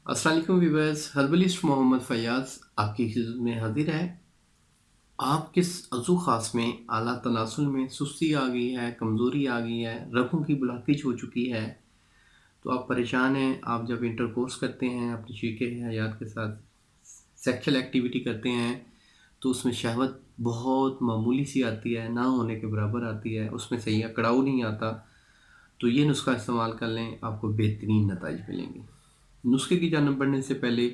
अस्सलाम वालेकुम viewers, herbalist Mohammad Faiyaz आपकी खिदमत में हाजिर है। आप किस अज़ू ख़ास में आला तनासुल में सुस्ती आ गई है, कमज़ोरी आ गई है, रगों की ब्लॉकेज हो चुकी है, तो आप परेशान हैं। आप जब इंटरकोर्स करते हैं अपने शरीके हयात के साथ, सेक्सुअल एक्टिविटी करते हैं, तो उसमें शहवत बहुत मामूली सी आती है, ना होने के बराबर आती है, उसमें सही अकड़ाव नहीं आता। तो ये नुस्खा इस्तेमाल कर लें, आपको बेहतरीन नताइज मिलेंगे। नुस्खे की जानब बढ़ने से पहले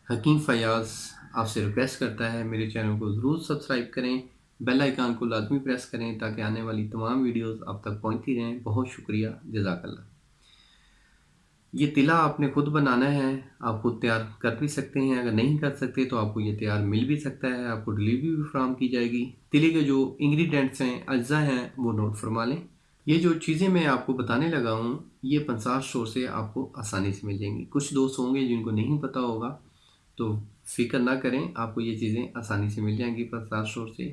हकीम फ़याज़ आपसे रिक्वेस्ट करता है मेरे चैनल को ज़रूर सब्सक्राइब करें, बेल आइकन को लाजमी प्रेस करें ताकि आने वाली तमाम वीडियोस आप तक पहुंचती रहें। बहुत शुक्रिया, जज़ाकल्लाह। ये तिला आपने खुद बनाना है, आप खुद तैयार कर भी सकते हैं। अगर नहीं कर सकते तो आपको ये तैयार मिल भी सकता है, आपको डिलीवरी भी फराहम की जाएगी। तिले के जो इंग्रेडिएंट्स हैं, अज्जा हैं, वो नोट फरमा लें। ये जो चीज़ें मैं आपको बताने लगा हूँ, ये 50 स्टोर से आपको आसानी से मिल जाएंगी। कुछ दोस्त होंगे जिनको नहीं पता होगा, तो फ़िक्र ना करें, आपको ये चीज़ें आसानी से मिल जाएंगी 50 स्टोर से।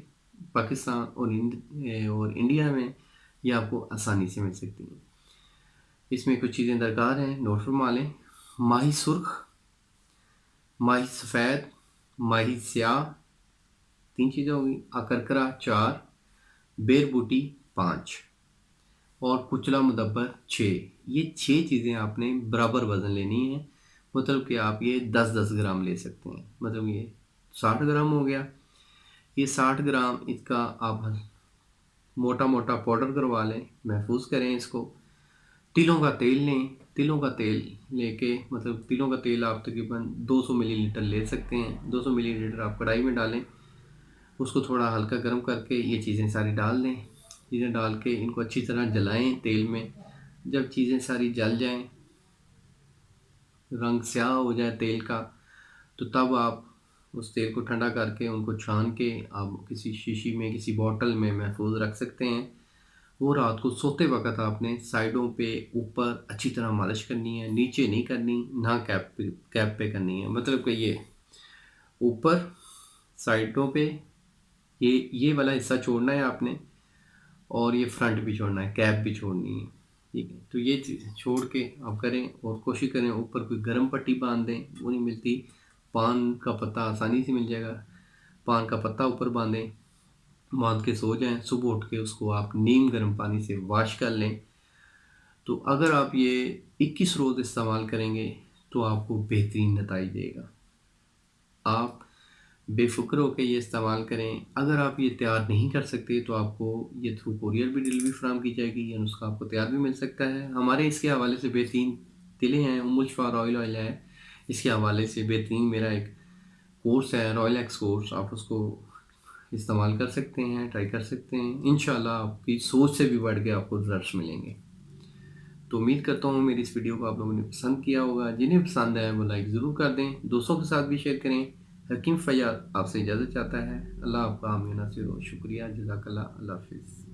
पाकिस्तान और इंडिया में ये आपको आसानी से मिल सकती हैं। इसमें कुछ चीज़ें दरकार हैं, नोट फरमा लें। माही सुर्ख, माही सफ़ेद, माही स्याह 3 चीज़ें होंगी। अकरकरा 4, बेर बूटी 5 और कुचला मुदब्बर 6। ये 6 चीज़ें आपने बराबर वज़न लेनी है। मतलब कि आप ये 10-10 ग्राम ले सकते हैं। मतलब ये 60 ग्राम हो गया। ये 60 ग्राम इसका आप मोटा मोटा पाउडर करवा लें, महफूज करें इसको। तिलों का तेल लें, तिलों का तेल लेके मतलब तिलों का तेल आप तकरीबन 200 मिलीलीटर ले सकते हैं। 200 मिलीलीटर आप कढ़ाई में डालें, उसको थोड़ा हल्का गर्म करके ये चीज़ें सारी डाल दें। चीज़ें डाल के इनको अच्छी तरह जलाएं तेल में। जब चीज़ें सारी जल जाएं, रंग स्याह हो जाए तेल का, तो तब आप उस तेल को ठंडा करके उनको छान के आप किसी शीशी में, किसी बॉटल में महफूज रख सकते हैं। वो रात को सोते वक्त आपने साइडों पे ऊपर अच्छी तरह मालिश करनी है, नीचे नहीं करनी, ना कैप पे करनी है। मतलब कि ये ऊपर साइडों पे ये वाला हिस्सा छोड़ना है आपने, और ये फ्रंट भी छोड़ना है, कैप भी छोड़नी है। ठीक है, तो ये चीज़ छोड़ के आप करें और कोशिश करें ऊपर कोई गर्म पट्टी बांध दें, वो नहीं मिलती। पान का पत्ता आसानी से मिल जाएगा, पान का पत्ता ऊपर बांधें, बांध के सो जाएं। सुबह उठ के उसको आप नीम गर्म पानी से वॉश कर लें। तो अगर आप ये 21 रोज़ इस्तेमाल करेंगे तो आपको बेहतरीन नताइज देगा। आप बेफ़िक्र होकर ये इस्तेमाल करें। अगर आप ये तैयार नहीं कर सकते तो आपको ये थ्रू कोरियर भी डिलीवरी फराहम की जाएगी, या नुस्खा आपको तैयार भी मिल सकता है। हमारे इसके हवाले से बेहतरीन तिले हैं, उम्मुल शिफा रॉयल ऑयल है, इसके हवाले से बेहतरीन मेरा एक कोर्स है, रॉयल एक्स कोर्स। आप उसको इस्तेमाल कर सकते हैं, ट्राई कर सकते हैं। इंशाल्लाह आपकी सोच से भी बढ़ के आपको रिजल्ट्स मिलेंगे। तो उम्मीद करता हूँ मेरी इस वीडियो को आप लोगों ने पसंद किया होगा। जिन्हें पसंद आया वो लाइक ज़रूर कर दें, दोस्तों के साथ भी शेयर करें। हकीम फ़याज़ आपसे इजाज़त चाहता है। अल्लाह आपका हामी नासिर हो। शुक्रिया, जज़ाकल्लाह, अल्लाह हाफ़िज़।